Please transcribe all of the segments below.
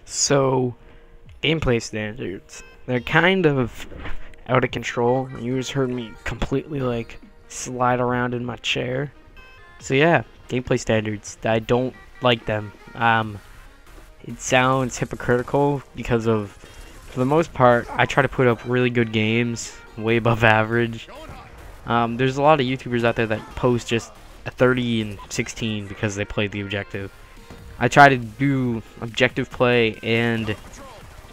So, gameplay standards, they're kind of out of control. You just heard me completely like slide around in my chair. So yeah, gameplay standards, I don't like them. It sounds hypocritical because for the most part, I try to put up really good games, way above average. There's a lot of YouTubers out there that post just a 30 and 16 because they played the objective. I try to do objective play and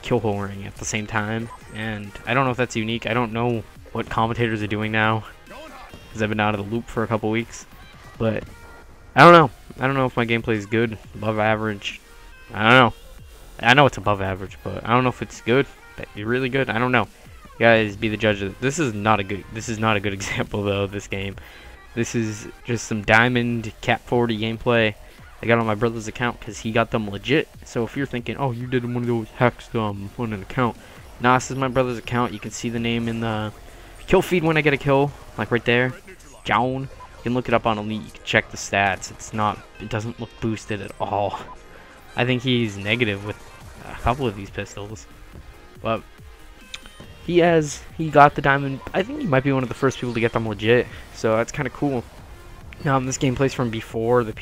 kill whoring at the same time, and I don't know if that's unique. I don't know what commentators are doing now because I've been out of the loop for a couple weeks, but I don't know. I don't know if my gameplay is good, above average. I don't know. I know it's above average, but I don't know if it's good. You're really good. I don't know. You guys be the judge of it. This is not a good example though of this game. This is just some diamond KAP-40 gameplay I got on my brother's account because he got them legit. So if you're thinking, oh, you did one of those hacks on an account, nah, this is my brother's account. You can see the name in the kill feed when I get a kill, like right there, John. You can look it up on Elite. You can check the stats. It doesn't look boosted at all. I think he's negative with a couple of these pistols, but he got the diamond. I think he might be one of the first people to get them legit, so that's kind of cool. This gameplay's from before the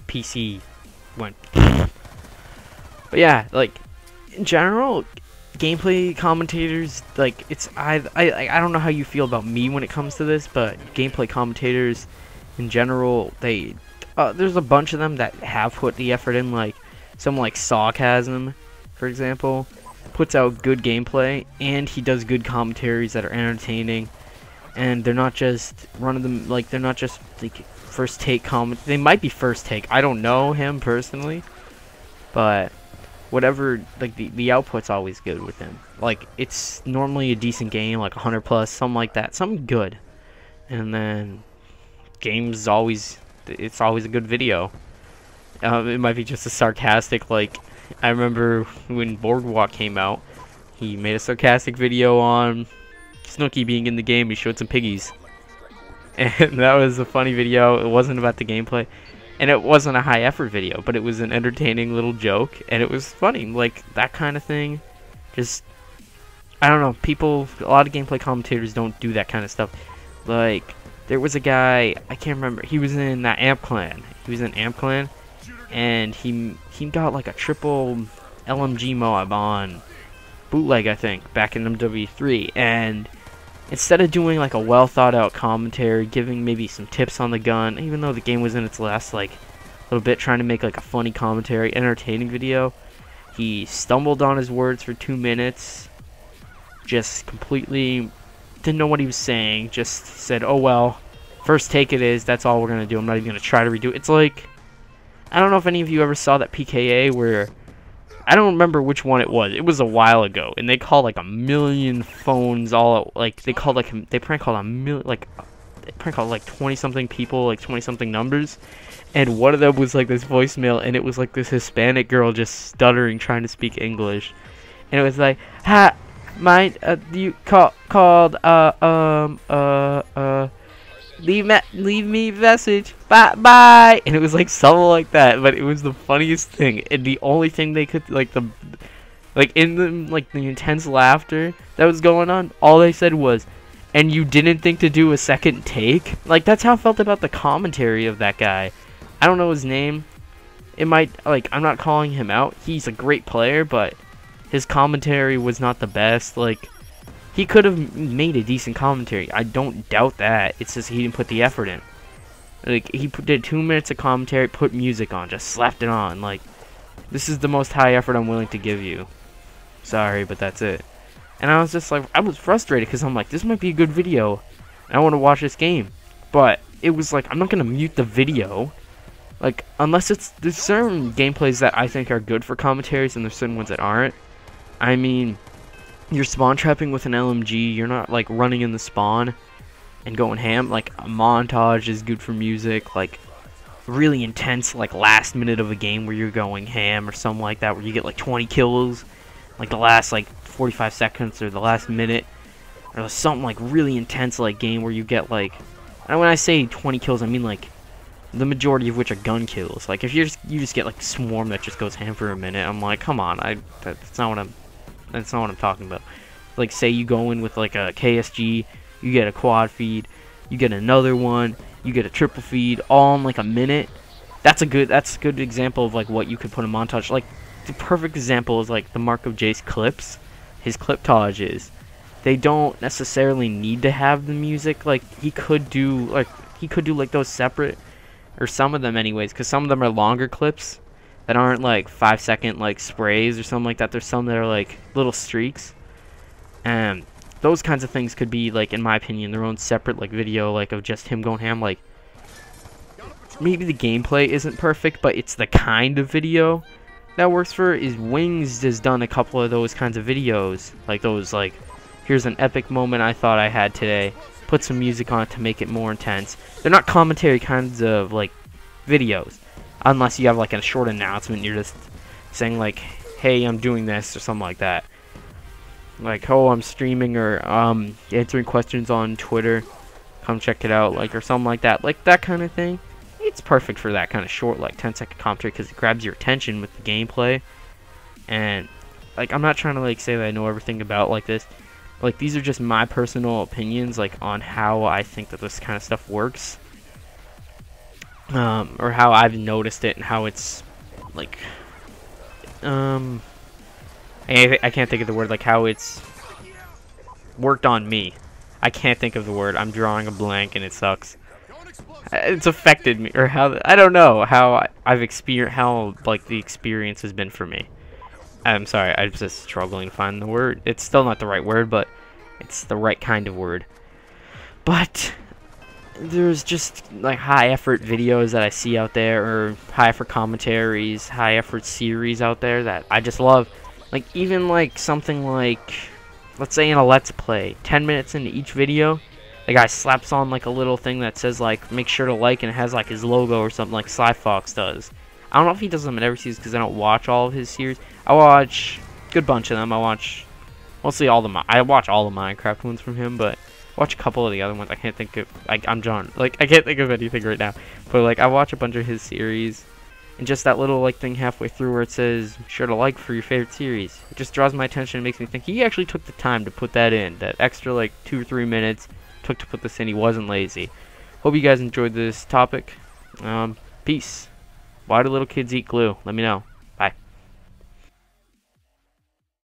PC went. But yeah, like in general, gameplay commentators, like I don't know how you feel about me when it comes to this, but gameplay commentators in general, there's a bunch of them that have put the effort in. Like someone like Sarcasm, for example, puts out good gameplay and he does good commentaries that are entertaining, and they're not just they're not just like first take comment. They might be first take. I don't know him personally, but whatever, like the output's always good with him. Like it's normally a decent game, like 100 plus, something like that, something good. And then it's always a good video. It might be just a sarcastic, like I remember when Boardwalk came out, he made a sarcastic video on Snooki being in the game. He showed some piggies. And that was a funny video. It wasn't about the gameplay, and it wasn't a high effort video, but it was an entertaining little joke, and it was funny. Like that kind of thing. Just, I don't know, a lot of gameplay commentators don't do that kind of stuff. Like there was a guy, I can't remember, he was in that Amp Clan. And he got like a triple LMG mob on bootleg, I think, back in MW3, and instead of doing like a well thought out commentary, giving maybe some tips on the gun, even though the game was in its last like little bit, trying to make like a funny commentary, entertaining video, he stumbled on his words for 2 minutes, just completely didn't know what he was saying, just said, oh well, first take it is, that's all we're gonna do, I'm not even gonna try to redo it. It's like, I don't know if any of you ever saw that PKA where, I don't remember which one it was a while ago, and they called like a million phones all out, like they prank called like 20 something people, like 20 something numbers, and one of them was like this voicemail, and it was like this Hispanic girl just stuttering trying to speak English, and it was like, hi, you called leave me a message, bye, and it was like something like that, but it was the funniest thing, and the only thing they could, in the intense laughter that was going on, all they said was, and you didn't think to do a second take? Like, that's how I felt about the commentary of that guy. I don't know his name. It might, I'm not calling him out, he's a great player, but his commentary was not the best. Like, he could have made a decent commentary. I don't doubt that. It's just he didn't put the effort in. Like, he did 2 minutes of commentary, put music on, just slapped it on. Like, this is the most high effort I'm willing to give you. Sorry, but that's it. And I was just like, I was frustrated because I'm like, this might be a good video. And I want to watch this game. But it was like, I'm not going to mute the video. Like, unless there's certain gameplays that I think are good for commentaries and there's certain ones that aren't. I mean, you're spawn trapping with an LMG, you're not like running in the spawn and going ham. Like a montage is good for music, like really intense, like last minute of a game where you're going ham or something like that, where you get like 20 kills, like the last like 45 seconds or the last minute, or something like really intense, like game where you get like, and when I say 20 kills, I mean like the majority of which are gun kills. Like if you just get like Swarm that just goes ham for a minute, I'm like, come on, that's not what I'm talking about. Like say you go in with like a KSG, you get a quad feed, you get another one, you get a triple feed, all in like a minute. That's a good example of like what you could put in montage. Like the perfect example is like the Mark of Jace clips, his cliptages. They don't necessarily need to have the music. Like he could do like those separate, or some of them anyways, because some of them are longer clips that aren't like 5-second like sprays or something like that. There's some that are like little streaks, and those kinds of things could be like, in my opinion, their own separate like video, like of just him going ham. Like maybe the gameplay isn't perfect, but it's the kind of video that works for it. Is Wings has done a couple of those kinds of videos, like those like, here's an epic moment I thought I had today, put some music on it to make it more intense. They're not commentary kinds of like videos, unless you have like a short announcement, you're just saying like, hey, I'm doing this or something like that, like, oh, I'm streaming, or answering questions on Twitter, come check it out, like, or something like that kind of thing. It's perfect for that kind of short, like 10-second commentary, because it grabs your attention with the gameplay. And like, I'm not trying to like say that I know everything about like this. Like, these are just my personal opinions, like on how I think that this kind of stuff works, or how I've noticed it, and how it's like, I can't think of the word, like how it's worked on me. I can't think of the word. I'm drawing a blank and it sucks. It's affected me, or how, I don't know how I've experienced, how like the experience has been for me. I'm sorry, I'm just struggling to find the word. It's still not the right word, but it's the right kind of word. But there's just like high effort videos that I see out there, or high effort commentaries, high effort series out there that I just love. Like even like something like, let's say in a Let's Play, 10 minutes into each video, the guy slaps on like a little thing that says like, make sure to like, and it has like his logo or something, like Sly Fox does. I don't know if he does them in every series, because I don't watch all of his series. I watch a good bunch of them. I watch mostly all the I watch all the Minecraft ones from him, but I watch a couple of the other ones. I can't think of, I'm John, like I can't think of anything right now. But like I watch a bunch of his series, and just that little like thing halfway through where it says be sure to like for your favorite series, it just draws my attention and makes me think he actually took the time to put that in. That extra like 2 or 3 minutes took to put this in. He wasn't lazy. Hope you guys enjoyed this topic. Peace. Why do little kids eat glue? Let me know.